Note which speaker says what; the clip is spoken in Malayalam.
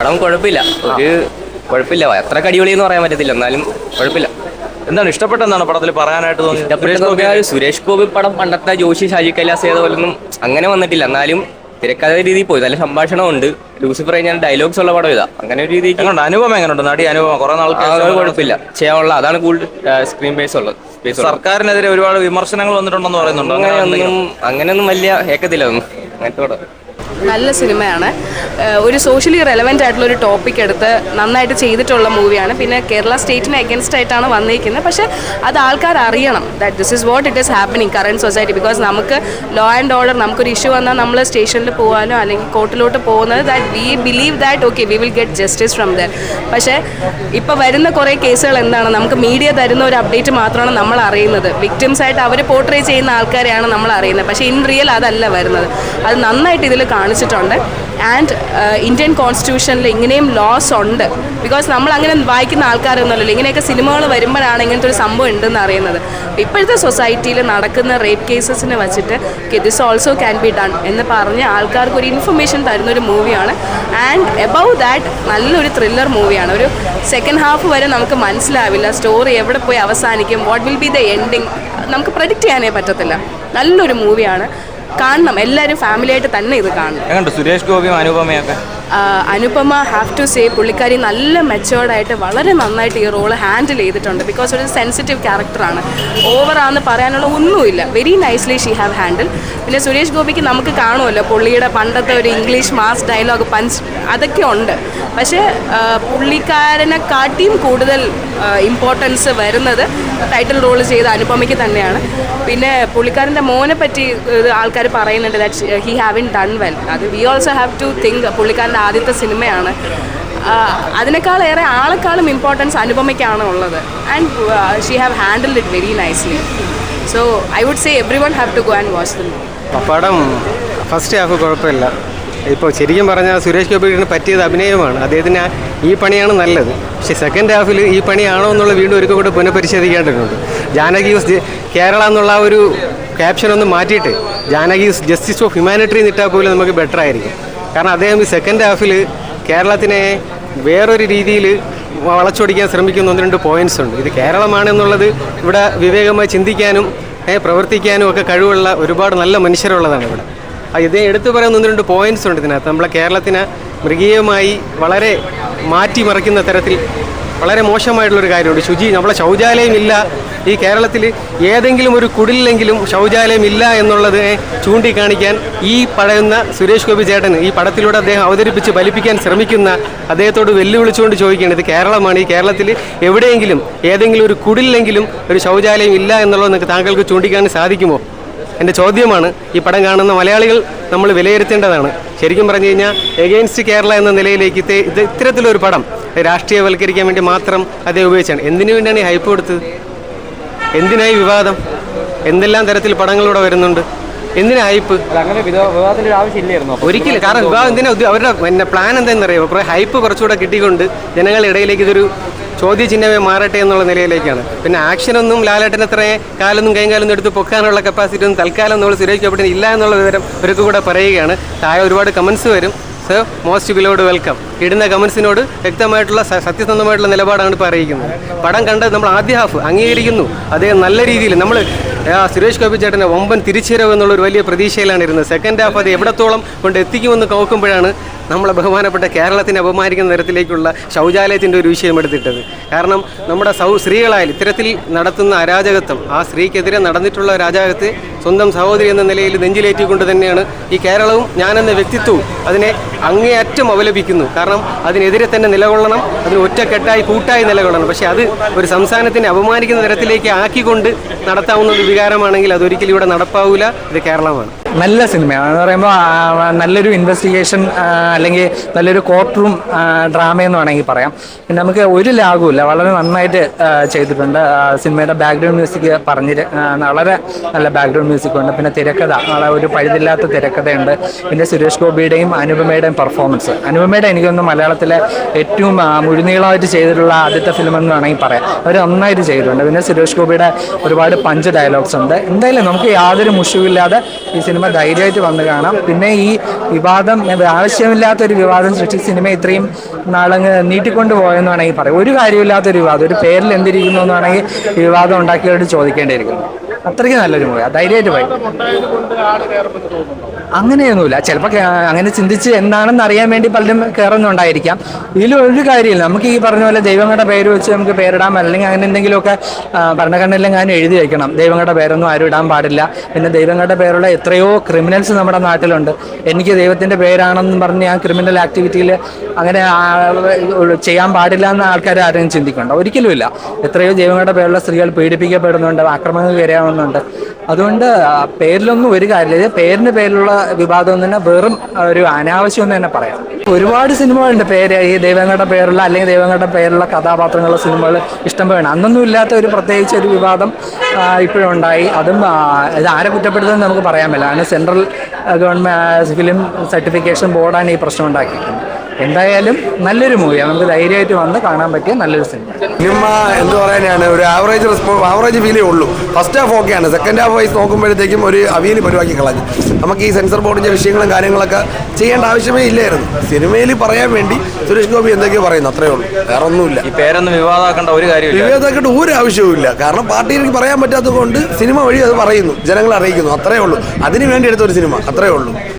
Speaker 1: പടം കുഴപ്പമില്ല, കുഴപ്പമില്ല, അത്ര കടിപൊളി എന്ന് പറയാൻ പറ്റത്തില്ല, എന്നാലും കുഴപ്പമില്ല.
Speaker 2: എന്താണ് ഇഷ്ടപ്പെട്ടെന്താണ് പടത്തിൽ പറയാനായിട്ട് തോന്നിയത്?
Speaker 1: സുരേഷ് ഗോപി പടം പണ്ടത്തെ ജോഷി ഷാജി കൈലാസ് ചെയ്ത പോലൊന്നും അങ്ങനെ വന്നിട്ടില്ല, എന്നാലും തിരക്കഥ രീതിയിൽ പോയി. നല്ല സംഭാഷണമുണ്ട്. ലൂസിഫർ കഴിഞ്ഞാൽ ഡയലോഗ്സ് ഉള്ള പടം ഇതാ, അങ്ങനെ ഒരു രീതിക്ക്.
Speaker 2: അനുപമ എങ്ങനെയുണ്ട്? നടി അനുപമ കുറെ നാൾക്ക്
Speaker 1: കുഴപ്പമില്ല, ചെയ്യാനുള്ള അതാണ് കൂടുതൽ സ്ക്രീൻ ബേസ് ഉള്ളത്.
Speaker 2: സർക്കാരിനെതിരെ ഒരുപാട് വിമർശനങ്ങൾ വന്നിട്ടുണ്ടെന്ന് പറയുന്നുണ്ട്.
Speaker 1: അങ്ങനെയൊന്നും വലിയ ഏക്കത്തില്ല ഒന്നും അങ്ങനത്തെ പടം.
Speaker 3: നല്ല സിനിമയാണ്. ഒരു സോഷ്യലി റെലവൻ്റ് ആയിട്ടുള്ള ഒരു ടോപ്പിക് എടുത്ത് നന്നായിട്ട് ചെയ്തിട്ടുള്ള മൂവിയാണ്. പിന്നെ കേരള സ്റ്റേറ്റിന് അഗൻസ്റ്റ് ആയിട്ടാണ് വന്നിരിക്കുന്നത്, പക്ഷേ അത് ആൾക്കാർ അറിയണം that this is what it is happening current society. Because നമുക്ക് ലോ ആൻഡ് ഓർഡർ, നമുക്കൊരു ഇഷ്യൂ വന്നാൽ നമ്മൾ സ്റ്റേഷനിൽ പോകാനോ അല്ലെങ്കിൽ കോർട്ടിലോട്ട് പോകുന്നത് that we believe that okay we will get justice from there. പക്ഷേ ഇപ്പോൾ വരുന്ന കുറേ കേസുകൾ എന്താണ്, നമുക്ക് മീഡിയ തരുന്ന ഒരു അപ്ഡേറ്റ് മാത്രമാണ് നമ്മൾ അറിയുന്നത്. വിക്ടിംസ് ആയിട്ട് അവർ പോർട്രേ ചെയ്യുന്ന ആൾക്കാരെയാണ് നമ്മൾ അറിയുന്നത്, പക്ഷേ ഇൻ റിയൽ അതല്ല വരുന്നത്. അത് നന്നായിട്ട് ഇതിൽ കാണിച്ചിട്ടുണ്ട്. ആൻഡ് ഇന്ത്യൻ കോൺസ്റ്റിറ്റ്യൂഷനിൽ ഇങ്ങനെയും ലോസ് ഉണ്ട്. ബിക്കോസ് നമ്മൾ അങ്ങനെ വായിക്കുന്ന ആൾക്കാരൊന്നുമല്ലല്ലോ, ഇങ്ങനെയൊക്കെ സിനിമകൾ വരുമ്പോഴാണ് ഇങ്ങനത്തെ ഒരു സംഭവം ഉണ്ടെന്ന് അറിയുന്നത്. ഇപ്പോഴത്തെ സൊസൈറ്റിയിൽ നടക്കുന്ന റേപ്പ് കേസസിനെ വെച്ചിട്ട് this also can be done എന്ന് പറഞ്ഞ് ആൾക്കാർക്ക് ഒരു ഇൻഫർമേഷൻ തരുന്നൊരു മൂവിയാണ്. ആൻഡ് എബവ് ദാറ്റ് നല്ലൊരു ത്രില്ലർ മൂവിയാണ്. ഒരു സെക്കൻഡ് ഹാഫ് വരെ നമുക്ക് മനസ്സിലാവില്ല സ്റ്റോറി എവിടെ പോയി അവസാനിക്കും, what will be the ending, നമുക്ക് പ്രഡിക്റ്റ് ചെയ്യാനേ പറ്റത്തില്ല. നല്ലൊരു മൂവിയാണ്, കാണണം. എല്ലാവരും ഫാമിലിയായിട്ട് തന്നെ ഇത് കാണണം.
Speaker 2: സുരേഷ് ഗോപിയും അനുപമയൊക്കെ
Speaker 3: അനുപമ ഹാവ് ടു സേ പുള്ളിക്കാരി നല്ല മെച്ചുവേർഡായിട്ട് വളരെ നന്നായിട്ട് ഈ റോള് ഹാൻഡിൽ ചെയ്തിട്ടുണ്ട്. ബിക്കോസ് ഒരു സെൻസിറ്റീവ് ക്യാരക്ടറാണ്, ഓവറാന്ന് പറയാനുള്ള ഒന്നുമില്ല. Very nicely she have handle. പിന്നെ സുരേഷ് ഗോപിക്ക് നമുക്ക് കാണുമല്ലോ പുള്ളിയുടെ പണ്ടത്തെ ഒരു ഇംഗ്ലീഷ് മാസ് ഡയലോഗ് പഞ്ച് അതൊക്കെ ഉണ്ട്. പക്ഷേ പുള്ളിക്കാരനെ കാട്ടിയും കൂടുതൽ ഇമ്പോർട്ടൻസ് വരുന്നത് ടൈറ്റിൽ റോൾ ചെയ്ത അനുപമയ്ക്ക് തന്നെയാണ്. പിന്നെ പുള്ളിക്കാരൻ്റെ മോനെ പറ്റി ആൾക്കാർ പറയുന്നുണ്ട് that he having done well. അത് we also have to think. പുള്ളിക്കാരൻ്റെ ആദ്യത്തെ സിനിമയാണ്. അതിനേക്കാളേറെ ആളെക്കാളും ഇമ്പോർട്ടൻസ് അനുപമയ്ക്കാണ് ഉള്ളത്. And she have handled it very nicely. So I would say every one have to go and watch them.
Speaker 4: പടം ഫസ്റ്റ് ഹാഫ് കുഴപ്പമില്ല. ഇപ്പോൾ ശരിക്കും പറഞ്ഞാൽ സുരേഷ് ഗോപിന് പറ്റിയത് അഭിനയമാണ്, അദ്ദേഹത്തിന് ഈ പണിയാണ് നല്ലത്. പക്ഷേ സെക്കൻഡ് ഹാഫിൽ ഈ പണിയാണോ എന്നുള്ള വീണ്ടും ഒരിക്കൽ കൂടെ പുനഃപരിശോധിക്കേണ്ടതുണ്ട്. ജാനകി കേരള എന്നുള്ള ഒരു ക്യാപ്ഷനൊന്ന് മാറ്റിയിട്ട് ജാനകി ജസ്റ്റിസ് ഓഫ് ഹ്യൂമാനിറ്ററി എന്നിട്ടാൽ പോലും നമുക്ക് ബെറ്റർ ആയിരിക്കും. കാരണം അദ്ദേഹം ഈ സെക്കൻഡ് ഹാഫിൽ കേരളത്തിനെ വേറൊരു രീതിയിൽ വളച്ചൊടിക്കാൻ ശ്രമിക്കുന്ന 1-2 പോയിൻറ്റ്സ് ഉണ്ട്. ഇത് കേരളമാണെന്നുള്ളത് ഇവിടെ വിവേകമായി ചിന്തിക്കാനും പ്രവർത്തിക്കാനും ഒക്കെ കഴിവുള്ള ഒരുപാട് നല്ല മനുഷ്യരുള്ളതാണ് ഇവിടെ. ഇതേ എടുത്തു പറയുന്ന 1-2 പോയിൻറ്റ്സ് ഉണ്ട് ഇതിനകത്ത്. നമ്മളെ കേരളത്തിനെ മൃഗീയമായി വളരെ മാറ്റിമറിക്കുന്ന തരത്തിൽ വളരെ മോശമായിട്ടുള്ളൊരു കാര്യമുണ്ട്. നമ്മളെ ശൗചാലയം ഇല്ല ഈ കേരളത്തിൽ, ഏതെങ്കിലും ഒരു കുടിലെങ്കിലും ശൗചാലയം ഇല്ല എന്നുള്ളത് ചൂണ്ടിക്കാണിക്കാൻ ഈ പറയുന്ന സുരേഷ് ഗോപി ചേട്ടന് ഈ പടത്തിലൂടെ അദ്ദേഹം അവതരിപ്പിച്ച് ഫലിപ്പിക്കാൻ ശ്രമിക്കുന്ന അദ്ദേഹത്തോട് വെല്ലുവിളിച്ചുകൊണ്ട് ചോദിക്കുകയാണ്, ഇത് കേരളമാണ്, ഈ കേരളത്തിൽ എവിടെയെങ്കിലും ഏതെങ്കിലും ഒരു കുടിലെങ്കിലും ഒരു ശൗചാലയം ഇല്ല എന്നുള്ളത് താങ്കൾക്ക് ചൂണ്ടിക്കാണാൻ സാധിക്കുമോ? എൻ്റെ ചോദ്യമാണ്. ഈ പടം കാണുന്ന മലയാളികൾ നമ്മൾ വിലയിരുത്തേണ്ടതാണ്. ശരിക്കും പറഞ്ഞു കഴിഞ്ഞാൽ എഗെയിൻസ്റ്റ് കേരള എന്ന നിലയിലേക്ക് ഇത്തരത്തിലൊരു പടം രാഷ്ട്രീയവൽക്കരിക്കാൻ വേണ്ടി മാത്രം അദ്ദേഹം ഉപയോഗിച്ചാണ്. എന്തിനു വേണ്ടിയാണ് ഈ ഹൈപ്പ് കൊടുത്തത്? എന്തിനായി വിവാദം? എന്തെല്ലാം തരത്തിൽ പടങ്ങളിലൂടെ വരുന്നുണ്ട്, എന്തിനാ ഹൈപ്പ്?
Speaker 1: അങ്ങനെ വിവാദത്തിൻ്റെ ആവശ്യമില്ലായിരുന്നു
Speaker 4: ഒരിക്കലും. കാരണം വിവാദം എന്തിനാ? അവരുടെ പ്ലാൻ എന്താണെന്നറിയാമോ? അപ്പോൾ ഹൈപ്പ് കുറച്ചുകൂടെ കിട്ടിക്കൊണ്ട് ജനങ്ങളുടെ ഇടയിലേക്ക് ഇതൊരു ചോദ്യചിഹ്നമേ മാറട്ടെ എന്നുള്ള നിലയിലേക്കാണ്. പിന്നെ ആക്ഷനൊന്നും ലാലേട്ടൻ അത്ര കാലൊന്നും കൈകാലൊന്നും എടുത്ത് പൊക്കാനുള്ള കപ്പാസിറ്റി ഒന്നും തൽക്കാലം നമ്മൾ സുരേഷ് ഗോപിന് ഇല്ല എന്നുള്ള വിവരം ഇവർക്ക് കൂടെ പറയുകയാണ്. താഴെ ഒരുപാട് കമൻസ് വരും. So most ബിലോഡ് welcome. ഇടുന്ന കമൻസിനോട് വ്യക്തമായിട്ടുള്ള സത്യസന്ധമായിട്ടുള്ള നിലപാടാണ് ഇപ്പോൾ അറിയിക്കുന്നത്. പടം കണ്ടത് നമ്മൾ ആദ്യ ഹാഫ് അംഗീകരിക്കുന്നു, അദ്ദേഹം നല്ല രീതിയിൽ നമ്മൾ സുരേഷ് ഗോപി ചേട്ടൻ്റെ വമ്പൻ തിരിച്ചുവരവ് എന്നുള്ളൊരു വലിയ പ്രതീക്ഷയിലാണ് ഇരുന്നത്. സെക്കൻഡ് ഹാഫ് അത് എവിടത്തോളം കൊണ്ട് എത്തിക്കുമെന്ന് നോക്കുമ്പോഴാണ് നമ്മളെ ബഹുമാനപ്പെട്ട കേരളത്തിനെ അപമാനിക്കുന്ന തരത്തിലേക്കുള്ള ശൗചാലയത്തിൻ്റെ ഒരു വിഷയം എടുത്തിട്ടത്. കാരണം നമ്മുടെ സ്ത്രീകളായാലും ഇത്തരത്തിൽ നടത്തുന്ന അരാജകത്വം, ആ സ്ത്രീക്കെതിരെ നടന്നിട്ടുള്ള അരാജകത്തെ സ്വന്തം സഹോദരി എന്ന നിലയിൽ നെഞ്ചിലേറ്റിക്കൊണ്ട് തന്നെയാണ് ഈ കേരളവും ഞാനെന്ന വ്യക്തിത്വവും അതിനെ അങ്ങേയറ്റം അപലപിക്കുന്നു. കാരണം അതിനെതിരെ തന്നെ നിലകൊള്ളണം, അതിന് ഒറ്റക്കെട്ടായി കൂട്ടായി നിലകൊള്ളണം. പക്ഷേ അത് ഒരു സംസ്ഥാനത്തിനെ അപമാനിക്കുന്ന തരത്തിലേക്ക് ആക്കിക്കൊണ്ട് നടത്താവുന്ന ഒരു വികാരമാണെങ്കിൽ അതൊരിക്കലും ഇവിടെ നടപ്പാവില്ല. ഇത് കേരളമാണ്.
Speaker 5: നല്ല സിനിമയാണ് എന്ന് പറയുമ്പോൾ നല്ലൊരു ഇൻവെസ്റ്റിഗേഷൻ അല്ലെങ്കിൽ നല്ലൊരു കോർട്ട് റൂം ഡ്രാമയെന്ന് വേണമെങ്കിൽ പറയാം. പിന്നെ നമുക്ക് ഒരു ലാഗുമില്ല, വളരെ നന്നായിട്ട് ചെയ്തിട്ടുണ്ട്. സിനിമയുടെ ബാക്ക്ഗ്രൗണ്ട് മ്യൂസിക് വളരെ നല്ല ബാക്ക്ഗ്രൗണ്ട് മ്യൂസിക് ഉണ്ട്. പിന്നെ തിരക്കഥ ഒരു പഴുതില്ലാത്ത തിരക്കഥയുണ്ട്. പിന്നെ സുരേഷ് ഗോപിയുടെയും അനുപമയുടെ അനുപമയുടെയും പെർഫോമൻസ്. അനുപമയുടെ എനിക്കൊന്ന് മലയാളത്തിലെ ഏറ്റവും മുഴുനീളമായിട്ട് ചെയ്തിട്ടുള്ള ആദ്യത്തെ ഫിലിം എന്ന് വേണമെങ്കിൽ പറയാം. അവർ നന്നായിട്ട് ചെയ്തിട്ടുണ്ട്. പിന്നെ സുരേഷ് ഗോപിയുടെ ഒരുപാട് പഞ്ച് ഡയലോഗ്സ് ഉണ്ട്. എന്തായാലും നമുക്ക് യാതൊരു മുഷിവില്ലാതെ ഈ സിനിമ ധൈര്യമായിട്ട് വന്ന് കാണാം. പിന്നെ ഈ വിവാദം, ആവശ്യമില്ലാത്തൊരു വിവാദം സൃഷ്ടിച്ച് സിനിമ ഇത്രയും നാളങ്ങ് നീട്ടിക്കൊണ്ട് പോയെന്ന് വേണമെങ്കിൽ പറയാം. ഒരു കാര്യമില്ലാത്തൊരു വിവാദം, ഒരു പേരിൽ എന്തിരിക്കുന്നു എന്ന് വേണമെങ്കിൽ ഈ വിവാദം ഉണ്ടാക്കിയവരോട് ചോദിക്കേണ്ടിയിരിക്കുന്നു. അത്രയ്ക്ക് നല്ലൊരു മൂവി, ധൈര്യമായിട്ട് പോയി. അങ്ങനെയൊന്നുമില്ല, ചിലപ്പോൾ അങ്ങനെ ചിന്തിച്ച് എന്താണെന്ന് അറിയാൻ വേണ്ടി പലരും കയറുന്നുണ്ടായിരിക്കാം. ഇതിലൊരു കാര്യമില്ല. നമുക്ക് ഈ പറഞ്ഞ പോലെ ദൈവങ്ങളുടെ പേര് വെച്ച് നമുക്ക് പേരിടാം, അല്ലെങ്കിൽ അങ്ങനെ എന്തെങ്കിലുമൊക്കെ ഭരണഘടനയിലെങ്ങാനും എഴുതി വയ്ക്കണം. ദൈവങ്ങളുടെ പേരൊന്നും ആരും ഇടാൻ പാടില്ല. പിന്നെ ദൈവങ്ങളുടെ പേരുള്ള എത്രയോ ക്രിമിനൽസ് നമ്മുടെ നാട്ടിലുണ്ട്. എനിക്ക് ദൈവത്തിൻ്റെ പേരാണെന്ന് പറഞ്ഞ് ഞാൻ ക്രിമിനൽ ആക്ടിവിറ്റിയിൽ അങ്ങനെ ചെയ്യാൻ പാടില്ല എന്ന ആൾക്കാർ ആരെങ്കിലും ചിന്തിക്കണ്ട, ഒരിക്കലുമില്ല. എത്രയോ ദൈവങ്ങളുടെ പേരുള്ള സ്ത്രീകൾ പീഡിപ്പിക്കപ്പെടുന്നുണ്ട്, ആക്രമണങ്ങൾ ഇരയാവുന്നുണ്ട്. അതുകൊണ്ട് പേരിലൊന്നും ഒരു കാര്യമില്ല. പേരിന് പേരിലുള്ള വിവാദം തന്നെ വെറും ഒരു അനാവശ്യം എന്ന് തന്നെ പറയാം. ഒരുപാട് സിനിമകളുണ്ട് പേര് ഈ ദൈവങ്ങളുടെ പേരുള്ള അല്ലെങ്കിൽ ദൈവങ്ങളുടെ പേരുള്ള കഥാപാത്രങ്ങളുള്ള സിനിമകൾ ഇഷ്ടംപോലെ. അന്നൊന്നും ഇല്ലാത്ത ഒരു പ്രത്യേകിച്ച് ഒരു വിവാദം ഇപ്പോഴുണ്ടായി. അതും ഇത് ആരെ കുറ്റപ്പെടുത്തുമെന്ന് നമുക്ക് പറയാൻ പറ്റില്ല. കാരണം സെൻട്രൽ ഗവൺമെൻറ് ഫിലിം സർട്ടിഫിക്കേഷൻ ബോർഡാണ് ഈ പ്രശ്നം ഉണ്ടാക്കിയിരിക്കുന്നത്. എന്തായാലും നല്ലൊരു മൂവിയാണ്, നമുക്ക് ധൈര്യമായിട്ട് വന്ന് കാണാൻ പറ്റിയ നല്ലൊരു സിനിമ.
Speaker 6: സിനിമ എന്ത് പറയാനാണ്, ഒരു ആവറേജ് ഫീലേ ഉള്ളൂ. ഫസ്റ്റ് ഹാഫ് ഓക്കെയാണ്, സെക്കൻഡ് ഹാഫ് വൈസ് നോക്കുമ്പോഴത്തേക്കും ഒരു അവിയൽ പരിവാക്കി കളഞ്ഞു. നമുക്ക് ഈ സെൻസർ ബോർഡിൻ്റെ വിഷയങ്ങളും കാര്യങ്ങളൊക്കെ ചെയ്യേണ്ട ആവശ്യമേ ഇല്ലായിരുന്നു. സിനിമയിൽ പറയാൻ വേണ്ടി സുരേഷ് ഗോപി എന്തൊക്കെയോ പറയുന്നു, അത്രേ ഉള്ളൂ, വേറെ ഒന്നുമില്ല.
Speaker 2: ഈ പേരൊന്നും വിവാദമാക്കേണ്ട ഒരു കാര്യമില്ല,
Speaker 6: വിവാദമാക്കേണ്ട ഒരു ആവശ്യവുമില്ല. കാരണം പാർട്ടിക്ക് പറയാൻ പറ്റാത്തത് കൊണ്ട് സിനിമ വഴി അത് പറയുന്നു, ജനങ്ങളെ അറിയിക്കുന്നു, അത്രേ ഉള്ളൂ. അതിനു വേണ്ടി എടുത്തൊരു സിനിമ, അത്രേ ഉള്ളൂ.